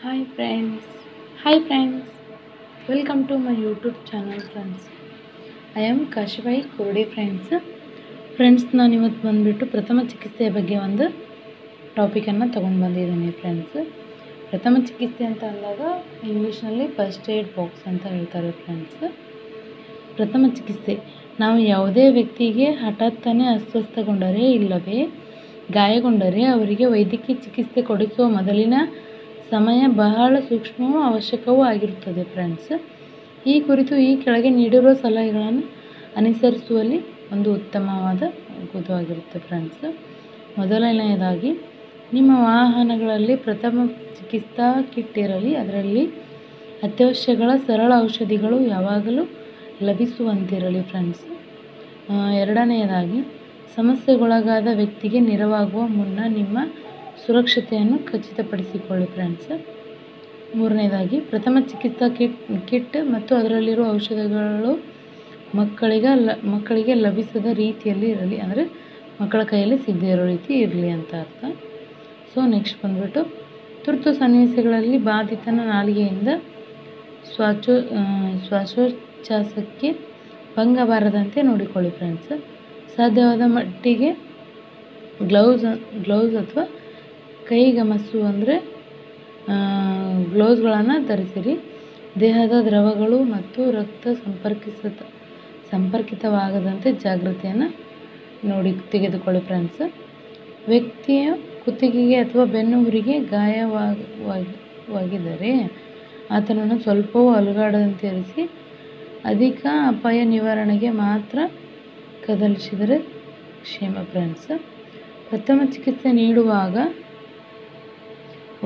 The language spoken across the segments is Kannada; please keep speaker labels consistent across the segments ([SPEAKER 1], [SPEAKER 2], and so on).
[SPEAKER 1] Hi friends. Hi friends. Welcome to my YouTube channel friends. I am Kashibai Kurdi friends. Friends ನಾನು ಇವತ್ತು ಬಂದುಬಿಟ್ಟು ಪ್ರಥಮ ಚಿಕಿತ್ಸೆಯ ಬಗ್ಗೆ ಒಂದು ಟಾಪಿಕನ್ನು ತೊಗೊಂಡು ಬಂದಿದ್ದೀನಿ ಫ್ರೆಂಡ್ಸ್. ಪ್ರಥಮ ಚಿಕಿತ್ಸೆ ಅಂತ ಅಂದಾಗ ಇಂಗ್ಲೀಷ್ನಲ್ಲಿ ಫಸ್ಟ್ ಏಡ್ ಬಾಕ್ಸ್ ಅಂತ ಹೇಳ್ತಾರೆ ಫ್ರೆಂಡ್ಸ್. ಪ್ರಥಮ ಚಿಕಿತ್ಸೆ ನಾವು ಯಾವುದೇ ವ್ಯಕ್ತಿಗೆ ಹಠಾತ್ತನೆ ಅಸ್ವಸ್ಥಗೊಂಡರೆ ಇಲ್ಲವೇ ಗಾಯಗೊಂಡರೆ ಅವರಿಗೆ ವೈದ್ಯಕೀಯ ಚಿಕಿತ್ಸೆ ಕೊಡಿಸುವ ಮೊದಲಿನ ಸಮಯ ಬಹಳ ಸೂಕ್ಷ್ಮವೂ ಅವಶ್ಯಕವೂ ಆಗಿರುತ್ತದೆ ಫ್ರೆಂಡ್ಸ್. ಈ ಕುರಿತು ಈ ಕೆಳಗೆ ನೀಡಿರುವ ಸಲಹೆಗಳನ್ನು ಅನುಸರಿಸುವಲ್ಲಿ ಒಂದು ಉತ್ತಮವಾದ ಗುರುತಾಗಿರುತ್ತೆ ಫ್ರೆಂಡ್ಸ್. ಮೊದಲನೆಯದಾಗಿ, ನಿಮ್ಮ ವಾಹನಗಳಲ್ಲಿ ಪ್ರಥಮ ಚಿಕಿತ್ಸಾ ಕಿಟ್ ಇರಲಿ. ಅದರಲ್ಲಿ ಅತ್ಯವಶ್ಯಗಳ ಸರಳ ಔಷಧಿಗಳು ಯಾವಾಗಲೂ ಲಭಿಸುವಂತಿರಲಿ ಫ್ರೆಂಡ್ಸ್. ಎರಡನೆಯದಾಗಿ, ಸಮಸ್ಯೆಗೊಳಗಾದ ವ್ಯಕ್ತಿಗೆ ನೆರವಾಗುವ ಮುನ್ನ ನಿಮ್ಮ ಸುರಕ್ಷತೆಯನ್ನು ಖಚಿತಪಡಿಸಿಕೊಳ್ಳಿ ಫ್ರೆಂಡ್ಸ್. ಮೂರನೇದಾಗಿ, ಪ್ರಥಮ ಚಿಕಿತ್ಸಾ ಕಿಟ್ ಮತ್ತು ಅದರಲ್ಲಿರುವ ಔಷಧಗಳು ಮಕ್ಕಳಿಗೆ ಲಭಿಸದ ರೀತಿಯಲ್ಲಿ ಇರಲಿ, ಅಂದರೆ ಮಕ್ಕಳ ಕೈಯಲ್ಲಿ ಸಿಗದೇ ಇರೋ ರೀತಿ ಇರಲಿ ಅಂತ ಅರ್ಥ. ನೆಕ್ಸ್ಟ್ ಬಂದ್ಬಿಟ್ಟು, ತುರ್ತು ಸನ್ನಿವೇಶಗಳಲ್ಲಿ ಬಾಧಿತನ ನಾಲಿಗೆಯಿಂದ ಶ್ವಾಸೋಚ್ಛ್ವಾಸಕ್ಕೆ ಭಂಗ ಬಾರದಂತೆ ನೋಡಿಕೊಳ್ಳಿ ಫ್ರೆಂಡ್ಸ್. ಸಾಧ್ಯವಾದ ಮಟ್ಟಿಗೆ ಗ್ಲೌಸ್ ಅಥವಾ ಕೈಗಮಸು ಅಂದರೆ ಗ್ಲೌಸ್ಗಳನ್ನು ಧರಿಸಿರಿ. ದೇಹದ ದ್ರವಗಳು ಮತ್ತು ರಕ್ತ ಸಂಪರ್ಕಿತವಾಗದಂತೆ ಜಾಗ್ರತೆಯನ್ನು ತೆಗೆದುಕೊಳ್ಳಿ ಫ್ರೆಂಡ್ಸ್. ವ್ಯಕ್ತಿಯ ಕುತ್ತಿಗೆಗೆ ಅಥವಾ ಬೆನ್ನು ಹುರಿಗೆ ಗಾಯವಾಗಿದ್ದರೆ ಆತನನ್ನು ಸ್ವಲ್ಪವೂ ಅಲುಗಾಡದಂತೆ ಇರಿಸಿ. ಅಧಿಕ ಅಪಾಯ ನಿವಾರಣೆಗೆ ಮಾತ್ರ ಕದಲಿಸಿದರೆ ಕ್ಷೇಮ ಫ್ರೆಂಡ್ಸ್. ಪ್ರಥಮ ಚಿಕಿತ್ಸೆ ನೀಡುವಾಗ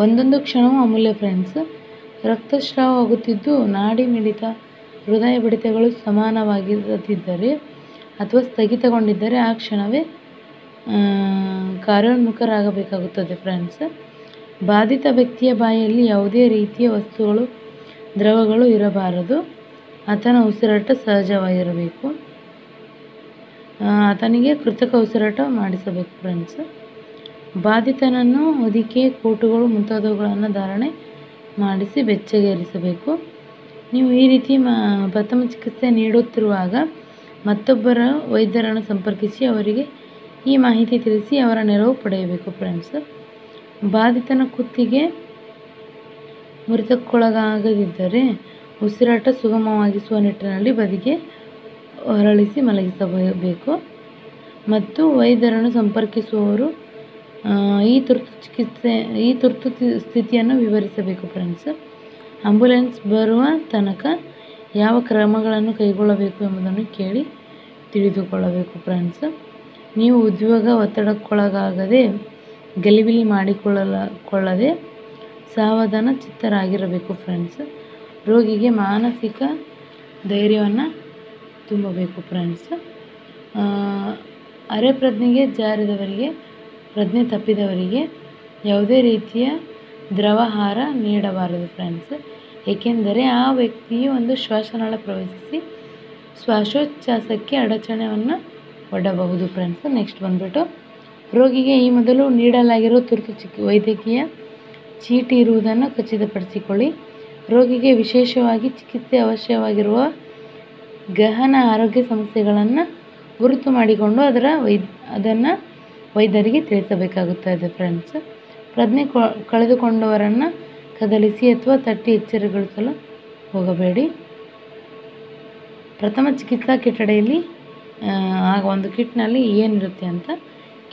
[SPEAKER 1] ಒಂದೊಂದು ಕ್ಷಣವೂ ಅಮೂಲ್ಯ ಫ್ರೆಂಡ್ಸ್. ರಕ್ತಸ್ರಾವವಾಗುತ್ತಿದ್ದು ನಾಡಿ ಮಿಡಿತ, ಹೃದಯ ಬಡಿತಗಳು ಸಮಾನವಾಗಿರದಿದ್ದರೆ ಅಥವಾ ಸ್ಥಗಿತಗೊಂಡಿದ್ದರೆ ಆ ಕ್ಷಣವೇ ಕಾರ್ಯೋನ್ಮುಖರಾಗಬೇಕಾಗುತ್ತದೆ ಫ್ರೆಂಡ್ಸ್. ಬಾಧಿತ ವ್ಯಕ್ತಿಯ ಬಾಯಲ್ಲಿ ಯಾವುದೇ ರೀತಿಯ ವಸ್ತುಗಳು, ದ್ರವಗಳು ಇರಬಾರದು. ಆತನ ಉಸಿರಾಟ ಸಹಜವಾಗಿರಬೇಕು. ಆತನಿಗೆ ಕೃತಕ ಉಸಿರಾಟ ಮಾಡಿಸಬೇಕು ಫ್ರೆಂಡ್ಸ್. ಬಾಧಿತನನ್ನು ಹೊದಿಕೆ, ಕೋಟುಗಳು ಮುಂತಾದವುಗಳನ್ನು ಧಾರಣೆ ಮಾಡಿಸಿ ಬೆಚ್ಚಗೇರಿಸಬೇಕು. ನೀವು ಈ ರೀತಿ ಪ್ರಥಮ ಚಿಕಿತ್ಸೆ ನೀಡುತ್ತಿರುವಾಗ ಮತ್ತೊಬ್ಬರ ವೈದ್ಯರನ್ನು ಸಂಪರ್ಕಿಸಿ ಅವರಿಗೆ ಈ ಮಾಹಿತಿ ತಿಳಿಸಿ ಅವರ ನೆರವು ಪಡೆಯಬೇಕು ಫ್ರೆಂಡ್ಸ್. ಬಾಧಿತನ ಕುತ್ತಿಗೆ ಮುರಿತಕ್ಕೊಳಗಾಗದಿದ್ದರೆ ಉಸಿರಾಟ ಸುಗಮವಾಗಿಸುವ ನಿಟ್ಟಿನಲ್ಲಿ ಬದಿಗೆ ಹೊರಳಿಸಿ ಮಲಗಿಸಬೇಕು ಮತ್ತು ವೈದ್ಯರನ್ನು ಸಂಪರ್ಕಿಸುವವರು ಈ ತುರ್ತು ಸ್ಥಿತಿಯನ್ನು ವಿವರಿಸಬೇಕು ಫ್ರೆಂಡ್ಸ್. ಆಂಬ್ಯುಲೆನ್ಸ್ ಬರುವ ತನಕ ಯಾವ ಕ್ರಮಗಳನ್ನು ಕೈಗೊಳ್ಳಬೇಕು ಎಂಬುದನ್ನು ಕೇಳಿ ತಿಳಿದುಕೊಳ್ಳಬೇಕು ಫ್ರೆಂಡ್ಸ್. ನೀವು ಉದ್ಯೋಗ ಒತ್ತಡಕ್ಕೊಳಗಾಗದೆ ಗಲಿಬಿಲಿ ಮಾಡಿಕೊಳ್ಳದೆ ಸಾವಧಾನ ಚಿತ್ತರಾಗಿರಬೇಕು ಫ್ರೆಂಡ್ಸ್. ರೋಗಿಗೆ ಮಾನಸಿಕ ಧೈರ್ಯವನ್ನು ತುಂಬಬೇಕು ಫ್ರೆಂಡ್ಸ್. ಅರೆ ಪ್ರಜ್ಞೆಗೆ ಜಾರಿದವರಿಗೆ, ಪ್ರಜ್ಞೆ ತಪ್ಪಿದವರಿಗೆ ಯಾವುದೇ ರೀತಿಯ ದ್ರವಾಹಾರ ನೀಡಬಾರದು ಫ್ರೆಂಡ್ಸ್. ಏಕೆಂದರೆ ಆ ವ್ಯಕ್ತಿಯು ಒಂದು ಶ್ವಾಸನಾಳ ಪ್ರವೇಶಿಸಿ ಶ್ವಾಸೋಚ್ಛ್ವಾಸಕ್ಕೆ ಅಡಚಣೆಯನ್ನು ಒಡ್ಡಬಹುದು ಫ್ರೆಂಡ್ಸ್. ನೆಕ್ಸ್ಟ್ ಬಂದ್ಬಿಟ್ಟು, ರೋಗಿಗೆ ಈ ಮೊದಲು ನೀಡಲಾಗಿರುವ ತುರ್ತು ವೈದ್ಯಕೀಯ ಚೀಟಿ ಇರುವುದನ್ನು ಖಚಿತಪಡಿಸಿಕೊಳ್ಳಿ. ರೋಗಿಗೆ ವಿಶೇಷವಾಗಿ ಚಿಕಿತ್ಸೆ ಅವಶ್ಯವಾಗಿರುವ ಗಹನ ಆರೋಗ್ಯ ಸಮಸ್ಯೆಗಳನ್ನು ಗುರುತು ಮಾಡಿಕೊಂಡು ಅದನ್ನು ವೈದ್ಯರಿಗೆ ತಿಳಿಸಬೇಕಾಗುತ್ತದೆ ಫ್ರೆಂಡ್ಸ್. ಪ್ರಜ್ಞೆ ಕಳೆದುಕೊಂಡವರನ್ನು ಕದಲಿಸಿ ಅಥವಾ ತಟ್ಟಿ ಎಚ್ಚರಗೊಳಿಸಲು ಹೋಗಬೇಡಿ. ಪ್ರಥಮ ಚಿಕಿತ್ಸಾ ಕಿಟ್ಟಡಿಯಲ್ಲಿ ಒಂದು ಕಿಟ್ನಲ್ಲಿ ಏನಿರುತ್ತೆ ಅಂತ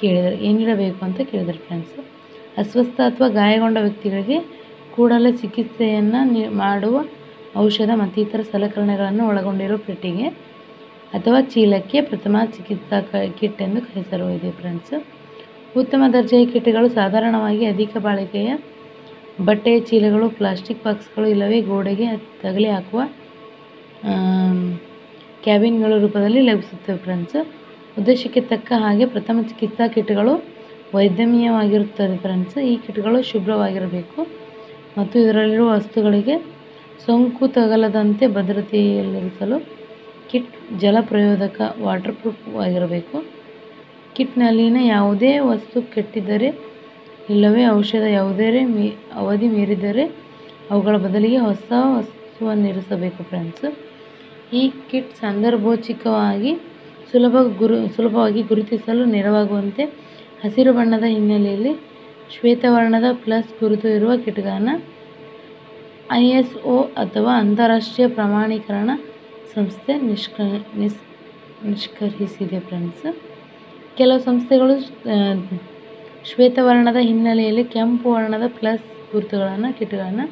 [SPEAKER 1] ಕೇಳಿದರೆ, ಏನಿರಬೇಕು ಅಂತ ಕೇಳಿದರೆ ಫ್ರೆಂಡ್ಸ್. ಅಸ್ವಸ್ಥ ಅಥವಾ ಗಾಯಗೊಂಡ ವ್ಯಕ್ತಿಗಳಿಗೆ ಕೂಡಲೇ ಚಿಕಿತ್ಸೆಯನ್ನು ಮಾಡುವ ಔಷಧ ಮತ್ತು ಇತರ ಸಲಕರಣೆಗಳನ್ನು ಒಳಗೊಂಡಿರುವ ಪೆಟ್ಟಿಗೆ ಅಥವಾ ಚೀಲಕ್ಕೆ ಪ್ರಥಮ ಚಿಕಿತ್ಸಾ ಕಿಟ್ ಎಂದು ಹೆಸರು ಫ್ರೆಂಡ್ಸ್. ಉತ್ತಮ ದರ್ಜೆಯ ಕಿಟ್ಗಳು ಸಾಧಾರಣವಾಗಿ ಅಧಿಕ ಬಾಳಿಕೆಯ ಬಟ್ಟೆಯ ಚೀಲಗಳು, ಪ್ಲಾಸ್ಟಿಕ್ ಬಾಕ್ಸ್ಗಳು ಇಲ್ಲವೇ ಗೋಡೆಗೆ ತಗಲಿ ಹಾಕುವ ಕ್ಯಾಬಿನ್ಗಳ ರೂಪದಲ್ಲಿ ಲಭಿಸುತ್ತವೆ ಫ್ರೆಂಡ್ಸ್. ಉದ್ದೇಶಕ್ಕೆ ತಕ್ಕ ಹಾಗೆ ಪ್ರಥಮ ಚಿಕಿತ್ಸಾ ಕಿಟ್ಗಳು ವೈದ್ಯಮಯವಾಗಿರುತ್ತದೆ ಫ್ರೆಂಡ್ಸ್. ಈ ಕಿಟ್ಗಳು ಶುಭ್ರವಾಗಿರಬೇಕು ಮತ್ತು ಇದರಲ್ಲಿರುವ ವಸ್ತುಗಳಿಗೆ ಸೋಂಕು ತಗಲದಂತೆ ಭದ್ರತೆಯಲ್ಲಿರಿಸಲು ಕಿಟ್ ಜಲಪ್ರಯೋದಕ ವಾಟರ್ ಪ್ರೂಫ್ ಆಗಿರಬೇಕು. ಕಿಟ್ನಲ್ಲಿನ ಯಾವುದೇ ವಸ್ತು ಕೆಟ್ಟಿದ್ದರೆ ಇಲ್ಲವೇ ಔಷಧ ಯಾವುದೇ ಅವಧಿ ಮೀರಿದರೆ ಅವುಗಳ ಬದಲಿಗೆ ಹೊಸ ವಸ್ತುವನ್ನು ಇರಿಸಬೇಕು ಫ್ರೆಂಡ್ಸ್. ಈ ಕಿಟ್ ಸಂದರ್ಭೋಚಿತವಾಗಿ ಸುಲಭವಾಗಿ ಗುರುತಿಸಲು ನೆರವಾಗುವಂತೆ ಹಸಿರು ಬಣ್ಣದ ಹಿನ್ನೆಲೆಯಲ್ಲಿ ಶ್ವೇತವರ್ಣದ ಪ್ಲಸ್ ಗುರುತು ಇರುವ ಕಿಟ್ಗಳನ್ನು ISO ಅಥವಾ ಅಂತಾರಾಷ್ಟ್ರೀಯ ಪ್ರಮಾಣೀಕರಣ ಸಂಸ್ಥೆ ನಿಷ್ಕರ್ಷಿಸಿದೆ ಫ್ರೆಂಡ್ಸ್. ಕೆಲವು ಸಂಸ್ಥೆಗಳು ಶ್ವೇತವರ್ಣದ ಹಿನ್ನೆಲೆಯಲ್ಲಿ ಕೆಂಪು ವರ್ಣದ ಪ್ಲಸ್ ಗುರುತುಗಳನ್ನು ಕಿಟ್ಗಳನ್ನು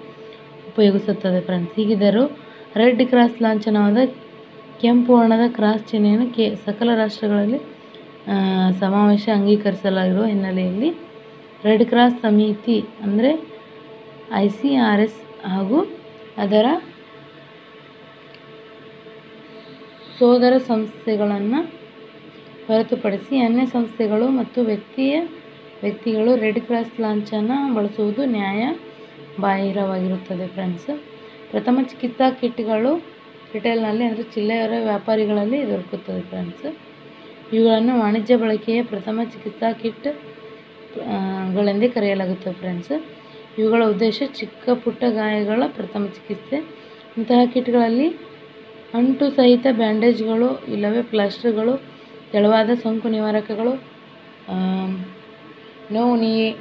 [SPEAKER 1] ಉಪಯೋಗಿಸುತ್ತದೆ ಫ್ರೆಂಡ್ಸ್. ಹೀಗಿದ್ದರೂ ರೆಡ್ ಕ್ರಾಸ್ ಲಾಂಛನವಾದ ಕೆಂಪು ವರ್ಣದ ಕ್ರಾಸ್ ಚಿಹ್ನೆಯನ್ನು ಸಕಲ ರಾಷ್ಟ್ರಗಳಲ್ಲಿ ಸಮಾವೇಶ ಅಂಗೀಕರಿಸಲಾಗಿರುವ ಹಿನ್ನೆಲೆಯಲ್ಲಿ ರೆಡ್ ಕ್ರಾಸ್ ಸಮಿತಿ ಅಂದರೆ ICRC ಹಾಗೂ ಅದರ ಸೋದರ ಸಂಸ್ಥೆಗಳನ್ನು ಹೊರತುಪಡಿಸಿ ಅನ್ಯ ಸಂಸ್ಥೆಗಳು ಮತ್ತು ವ್ಯಕ್ತಿಗಳು ರೆಡ್ ಕ್ರಾಸ್ ಲಾಂಛನ ಬಳಸುವುದು ನ್ಯಾಯ ಬಾಹಿರವಾಗಿರುತ್ತದೆ ಫ್ರೆಂಡ್ಸ್. ಪ್ರಥಮ ಚಿಕಿತ್ಸಾ ಕಿಟ್ಗಳು ರಿಟೇಲ್ನಲ್ಲಿ ಅಂದರೆ ಚಿಲ್ಲರೆ ವ್ಯಾಪಾರಿಗಳಲ್ಲಿ ದೊರಕುತ್ತದೆ ಫ್ರೆಂಡ್ಸ್. ಇವುಗಳನ್ನು ವಾಣಿಜ್ಯ ಬಳಕೆಯ ಪ್ರಥಮ ಚಿಕಿತ್ಸಾ ಕಿಟ್ಗಳೆಂದೇ ಕರೆಯಲಾಗುತ್ತದೆ ಫ್ರೆಂಡ್ಸ್. ಇವುಗಳ ಉದ್ದೇಶ ಚಿಕ್ಕ ಪುಟ್ಟ ಗಾಯಗಳ ಪ್ರಥಮ ಚಿಕಿತ್ಸೆ. ಇಂತಹ ಕಿಟ್ಗಳಲ್ಲಿ ಅಂಟು ಸಹಿತ ಬ್ಯಾಂಡೇಜ್ಗಳು ಇಲ್ಲವೇ ಪ್ಲಾಸ್ಟರ್ಗಳು, ತೆಳುವಾದ ಸೋಂಕು ನಿವಾರಕಗಳು, ನೋವು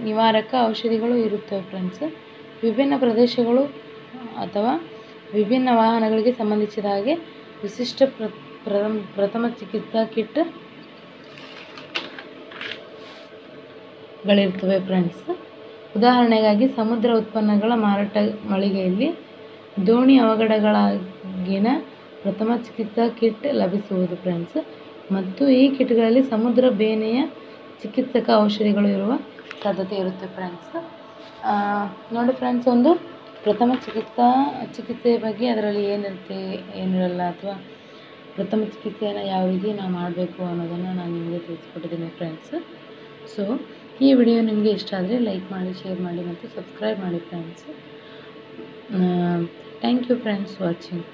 [SPEAKER 1] ನಿವಾರಕ ಔಷಧಿಗಳು ಇರುತ್ತವೆ ಫ್ರೆಂಡ್ಸ್. ವಿಭಿನ್ನ ಪ್ರದೇಶಗಳು ಅಥವಾ ವಿಭಿನ್ನ ವಾಹನಗಳಿಗೆ ಸಂಬಂಧಿಸಿದ ಹಾಗೆ ವಿಶಿಷ್ಟ ಪ್ರಥಮ ಚಿಕಿತ್ಸಾ ಕಿಟ್ಗಳಿರ್ತವೆ ಫ್ರೆಂಡ್ಸ್. ಉದಾಹರಣೆಗಾಗಿ ಸಮುದ್ರ ಉತ್ಪನ್ನಗಳ ಮಾರಾಟ ಮಳಿಗೆಯಲ್ಲಿ ದೋಣಿ ಅವಘಡಗಳಿಗಾಗಿನ ಪ್ರಥಮ ಚಿಕಿತ್ಸಾ ಕಿಟ್ ಲಭಿಸುವುದು ಫ್ರೆಂಡ್ಸ್. ಮತ್ತು ಈ ಕಿಟ್ಗಳಲ್ಲಿ ಸಮುದ್ರ ಬೇನೆಯ ಚಿಕಿತ್ಸಕ ಔಷಧಿಗಳು ಇರುವ ಸಾಧ್ಯತೆ ಇರುತ್ತೆ ಫ್ರೆಂಡ್ಸ್. ನೋಡಿ ಫ್ರೆಂಡ್ಸ್, ಒಂದು ಪ್ರಥಮ ಚಿಕಿತ್ಸೆಯ ಬಗ್ಗೆ ಅದರಲ್ಲಿ ಏನಿರುತ್ತೆ ಏನಿರಲ್ಲ ಅಥವಾ ಪ್ರಥಮ ಚಿಕಿತ್ಸೆಯನ್ನು ಯಾವ ರೀತಿ ನಾವು ಮಾಡಬೇಕು ಅನ್ನೋದನ್ನು ನಾನು ನಿಮಗೆ ತಿಳಿಸ್ಕೊಟ್ಟಿದ್ದೀನಿ ಫ್ರೆಂಡ್ಸ್. ಸೊ ಈ ವಿಡಿಯೋ ನಿಮಗೆ ಇಷ್ಟ ಆದರೆ ಲೈಕ್ ಮಾಡಿ, ಶೇರ್ ಮಾಡಿ ಮತ್ತು ಸಬ್ಸ್ಕ್ರೈಬ್ ಮಾಡಿ friends. Thank you friends watching.